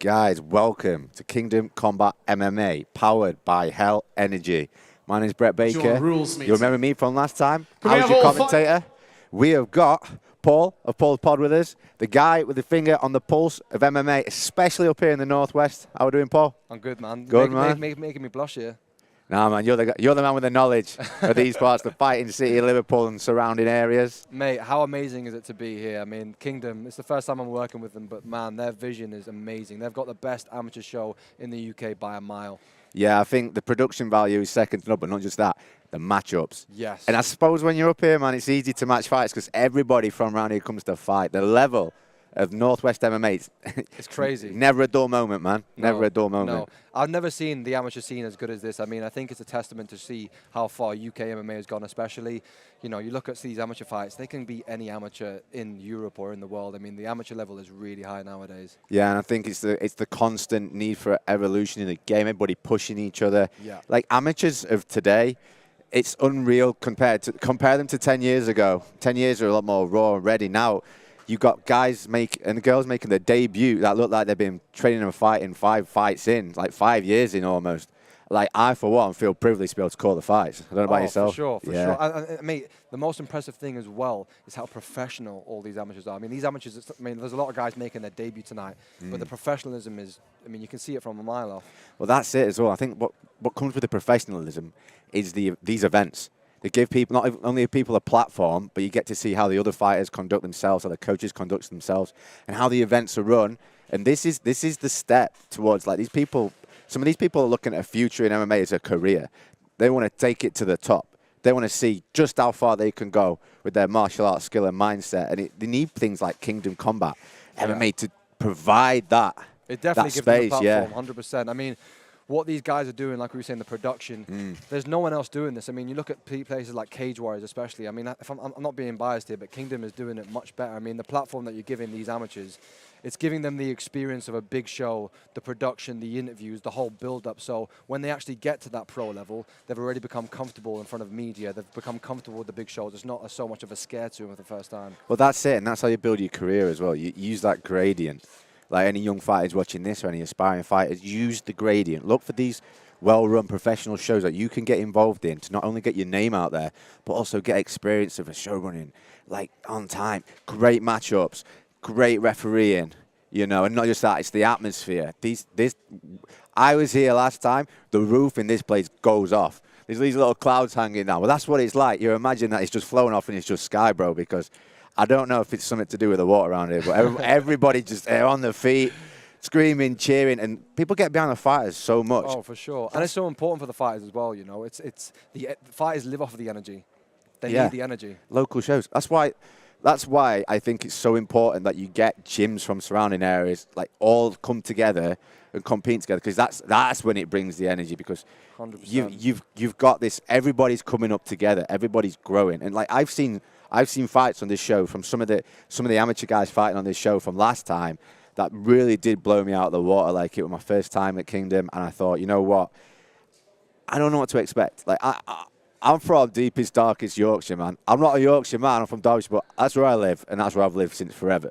Guys, welcome to Kingdom Combat MMA, powered by Hell Energy. My name is Brett Baker. You remember me from last time? I was your commentator. We have got Paul of Paul's Pod with us, the guy with the finger on the pulse of MMA, especially up here in the Northwest. How are we doing, Paul? I'm good, man. Good, man. Making me blush here. Nah, man, you're the man with the knowledge of these parts, the fighting city, Liverpool and surrounding areas. Mate, how amazing is it to be here? I mean, Kingdom, it's the first time I'm working with them, but man, their vision is amazing. They've got the best amateur show in the UK by a mile. Yeah, I think the production value is second to none, but not just that, the matchups. Yes. And I suppose when you're up here, man, it's easy to match fights because everybody from around here comes to fight. The level of Northwest MMA, it's crazy. Never a dull moment, man. No, never a dull moment. No, I've never seen the amateur scene as good as this. I mean, I think it's a testament to see how far UK MMA has gone, especially, you know, you look at these amateur fights, they can beat any amateur in Europe or in the world. I mean, the amateur level is really high nowadays. Yeah, and I think it's the constant need for evolution in the game, everybody pushing each other. Yeah. Like amateurs of today, it's unreal compare them to 10 years ago. 10 years are a lot more raw and ready. Now, you've got guys and girls making their debut that look like they've been training and fighting 5 fights in, like 5 years in almost. Like, I, for one, feel privileged to be able to call the fights. I don't know about yourself. For sure. Mate, the most impressive thing as well is how professional all these amateurs are. I mean, these amateurs, I mean, there's a lot of guys making their debut tonight, but the professionalism is, I mean, you can see it from a mile off. Well, that's it as well. I think what comes with the professionalism is these events. They give people, not only people a platform, but you get to see how the other fighters conduct themselves, how the coaches conduct themselves, and how the events are run. And this is the step towards, like, these people. Some of these people are looking at a future in MMA as a career. They want to take it to the top. They want to see just how far they can go with their martial arts skill and mindset. And they need things like Kingdom Combat MMA to provide that. It definitely gives space, them a platform, 100%. I mean, what these guys are doing, like we were saying, the production, there's no one else doing this. I mean, you look at places like Cage Warriors especially. I mean, if I'm not being biased here, but Kingdom is doing it much better. I mean, the platform that you're giving these amateurs, it's giving them the experience of a big show, the production, the interviews, the whole build-up. So when they actually get to that pro level, they've already become comfortable in front of media. They've become comfortable with the big shows. It's not so much of a scare to them for the first time. Well, that's it, and that's how you build your career as well. You use that gradient. Like any young fighters watching this or any aspiring fighters, use the gradient. Look for these well-run professional shows that you can get involved in to not only get your name out there, but also get experience of a show running, like on time, great matchups, great refereeing, you know, and not just that, it's the atmosphere. I was here last time, the roof in this place goes off. There's these little clouds hanging down. Well, that's what it's like. You imagine that it's just flowing off and it's just sky, bro, because I don't know if it's something to do with the water around here, but everybody just on their feet, screaming, cheering, and people get behind the fighters so much. Oh, for sure. And it's so important for the fighters as well, you know. The fighters live off of the energy. They need the energy. Local shows. That's why I think it's so important that you get gyms from surrounding areas, like, all come together and compete together, because that's when it brings the energy, because 100%. you've got this, everybody's coming up together, everybody's growing. And like I've seen fights on this show from some of the amateur guys fighting on this show from last time that really did blow me out of the water. Like, it was my first time at Kingdom, and I thought, you know what? I don't know what to expect. Like, I'm from deepest, darkest Yorkshire, man. I'm not a Yorkshire man. I'm from Derbyshire, but that's where I live, and that's where I've lived since forever.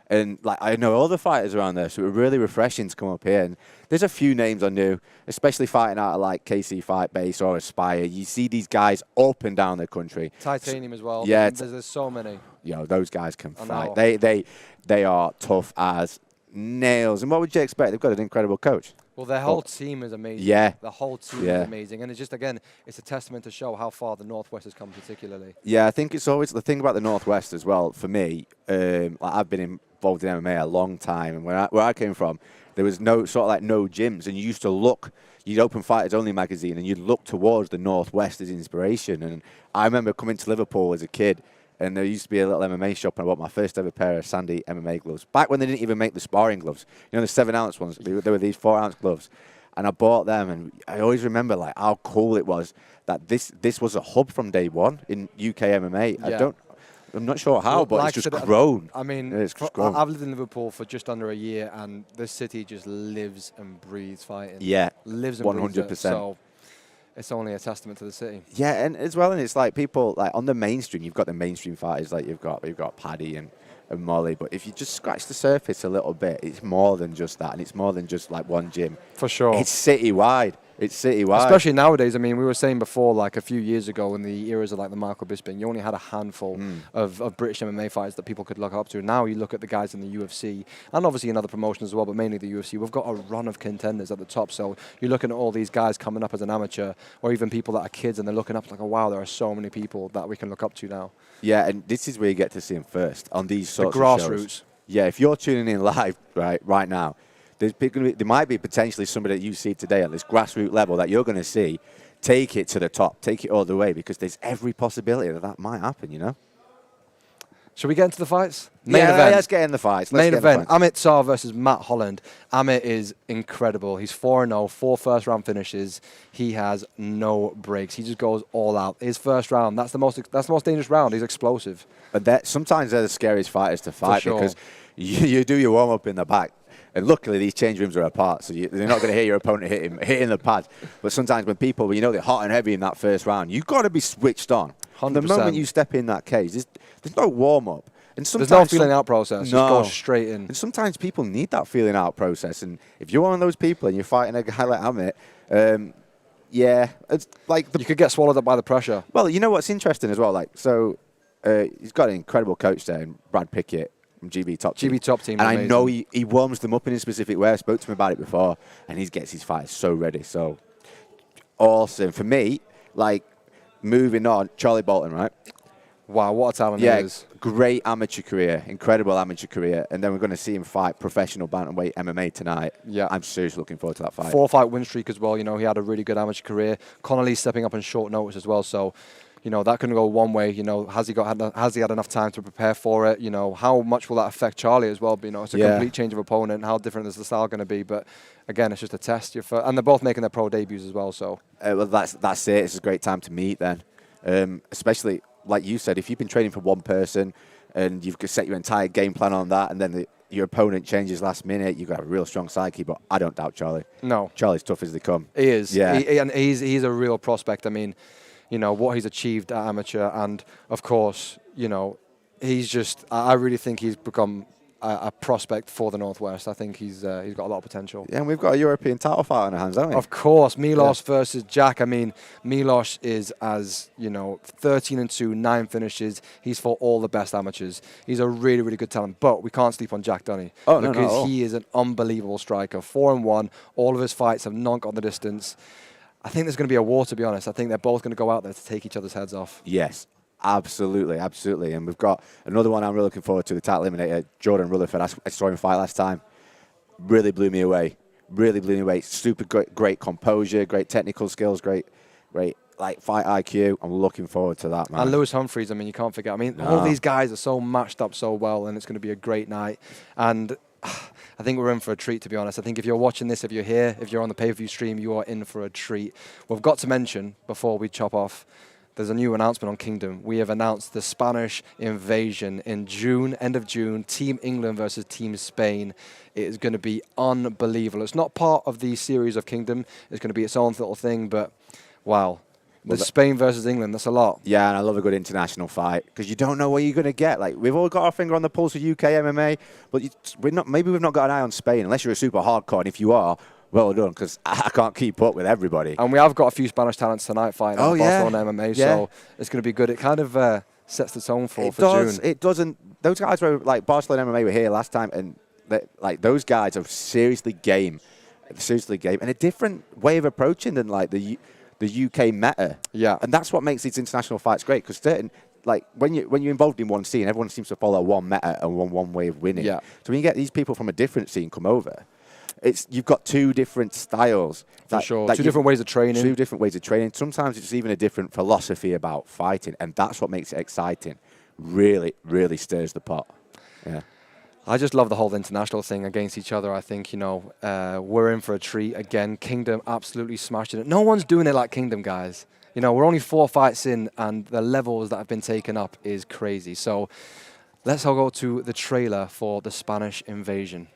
And like, I know all the fighters around there, so it was really refreshing to come up here. And there's a few names I knew, especially fighting out of like KC Fight Base or Aspire. You see these guys up and down the country. Titanium as well. Yeah, there's so many. Yo, those guys can fight. They are tough as nails. And what would you expect? They've got an incredible coach. Well, their whole team is amazing. Yeah. The whole team is amazing. And it's just, again, it's a testament to show how far the Northwest has come particularly. Yeah, I think it's always the thing about the Northwest as well, for me. Like, I've been involved in MMA a long time, and where I came from, there was no gyms, and you used to look, you'd open Fighters Only magazine, and you'd look towards the Northwest as inspiration. And I remember coming to Liverpool as a kid, and there used to be a little MMA shop, and I bought my first ever pair of Sandy MMA gloves. Back when they didn't even make the sparring gloves. You know, the 7-ounce ones. There were these 4-ounce gloves. And I bought them, and I always remember, like, how cool it was that this was a hub from day one in UK MMA. Yeah. I'm not sure how, but it's just grown. I mean, I've lived in Liverpool for just under a year, and this city just lives and breathes fighting. Yeah, lives and 100%. Breathes it. So it's only a testament to the city. Yeah, and as well, and it's like people, like, on the mainstream, you've got the mainstream fighters, like you've got Paddy and and Molly. But if you just scratch the surface a little bit, it's more than just that, and it's more than just like one gym. For sure. It's citywide. It's citywide. Especially nowadays. I mean, we were saying before, like a few years ago, in the eras of like the Michael Bisping, you only had a handful of British MMA fighters that people could look up to. Now you look at the guys in the UFC, and obviously in other promotions as well, but mainly the UFC. We've got a run of contenders at the top. So you're looking at all these guys coming up as an amateur, or even people that are kids, and they're looking up like, oh wow, there are so many people that we can look up to now. Yeah, and this is where you get to see them first on these sorts of shows. Grassroots. Yeah, if you're tuning in live right now, there might be potentially somebody that you see today at this grassroots level that you're going to see take it to the top, take it all the way, because there's every possibility that might happen, you know? Should we get into the fights? Main event. Let's get in the fights. Main event. Amit Tsar versus Matt Holland. Amit is incredible. He's 4-0, 4 first-round finishes. He has no breaks. He just goes all out. His first round, that's the most dangerous round. He's explosive. But sometimes they're the scariest fighters to fight because you do your warm-up in the back. And luckily, these change rooms are apart, so you're not going to hear your opponent hitting the pad. But sometimes when people, you know, they're hot and heavy in that first round, you've got to be switched on. 100%. The moment you step in that cage, there's no warm-up. And there's no feeling out process. No. Just go straight in. And sometimes people need that feeling out process. And if you're one of those people and you're fighting a guy like Amit, yeah, it's like you could get swallowed up by the pressure. Well, you know what's interesting as well? He's got an incredible coach there, Brad Pickett. From GB Top Team. GB Top Team. And amazing. I know he warms them up in a specific way. I spoke to him about it before, and he gets his fighters so ready. So awesome. For me, like, moving on, Charlie Bolton, right? Wow, what a talent he is. Great amateur career, incredible amateur career. And then we're going to see him fight professional bantamweight MMA tonight. Yeah. I'm seriously looking forward to that fight. 4-fight win streak as well. You know, he had a really good amateur career. Connolly stepping up on short notice as well. So, you know, that can go one way. You know, has he had enough time to prepare for it? You know, how much will that affect Charlie as well? But, you know, it's a complete change of opponent. How different is the style going to be? But again, it's just a test. And they're both making their pro debuts as well. So well, that's it. It's a great time to meet then, especially like you said, if you've been training for one person and you've set your entire game plan on that, and then your opponent changes last minute, you've got a real strong psyche. But I don't doubt Charlie. No, Charlie's tough as they come. He is. Yeah, and he's a real prospect. I mean, you know, what he's achieved at amateur, and of course, you know, I really think he's become a prospect for the Northwest. I think he's got a lot of potential. Yeah, and we've got a European title fight on our hands, haven't we? Of course, Milos versus Jack. I mean, Milos is, as you know, 13-2, 9 finishes. He's fought all the best amateurs. He's a really, really good talent. But we can't sleep on Jack Dunney. Oh, no, because he is an unbelievable striker. 4-1. All of his fights have not gone the distance. I think there's going to be a war, to be honest. I think they're both going to go out there to take each other's heads off. Yes, absolutely, absolutely. And we've got another one I'm really looking forward to, the title eliminator, Jordan Rutherford. I saw him fight last time. Really blew me away. Really blew me away. Super great composure, great technical skills, great like fight IQ. I'm looking forward to that, man. And Lewis Humphreys, I mean, you can't forget. I mean, all these guys are so matched up so well, and it's going to be a great night. And I think we're in for a treat, to be honest. I think if you're watching this, if you're here, if you're on the pay-per-view stream, you are in for a treat. We've got to mention, before we chop off, there's a new announcement on Kingdom. We have announced the Spanish invasion in June, end of June, Team England versus Team Spain. It is going to be unbelievable. It's not part of the series of Kingdom. It's going to be its own little thing, but wow. The Spain versus England, that's a lot. Yeah, and I love a good international fight because you don't know what you're going to get. Like, we've all got our finger on the pulse of UK MMA, but maybe we've not got an eye on Spain unless you're a super hardcore. And if you are, well done, because I can't keep up with everybody. And we have got a few Spanish talents tonight fighting at Barcelona MMA, so it's going to be good. It kind of sets the tone for June. It doesn't. Those guys were like Barcelona MMA were here last time, and like those guys are seriously game, and a different way of approaching than like the UK meta. Yeah. And that's what makes these international fights great, because when you're involved in one scene, everyone seems to follow one meta and one way of winning. Yeah. So when you get these people from a different scene come over, you've got two different styles. For sure. Two different ways of training. Two different ways of training. Sometimes it's even a different philosophy about fighting, and that's what makes it exciting. Really, really stirs the pot. Yeah. I just love the whole international thing against each other. I think, you know, we're in for a treat. Again, Kingdom absolutely smashing it. No one's doing it like Kingdom, guys. You know, we're only 4 fights in, and the levels that have been taken up is crazy. So let's all go to the trailer for the Spanish invasion.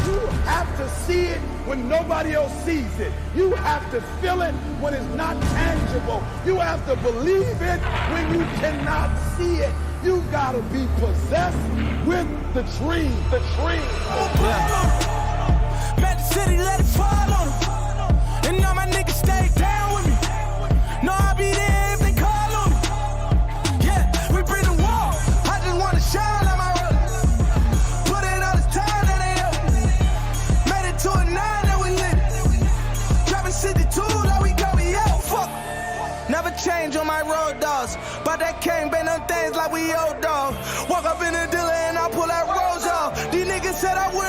You have see it when nobody else sees it. You have to feel it when it's not tangible. You have to believe it when you cannot see it. You gotta be possessed with the dream. The dream. Met the city, let it fall on them. And all my niggas stay down with me. No, I'll be there if they call on me. Yeah, we bring the wall. I just wanna shine like my road. Put in all this time that they owe me. Made it to a 9 that we lit. Dropping 62 like we go, we out. Fuck. Never change on my road dogs. But that can't bend them things like we old dog. Walk up in the dealer and I pull that rose off. These niggas said I would.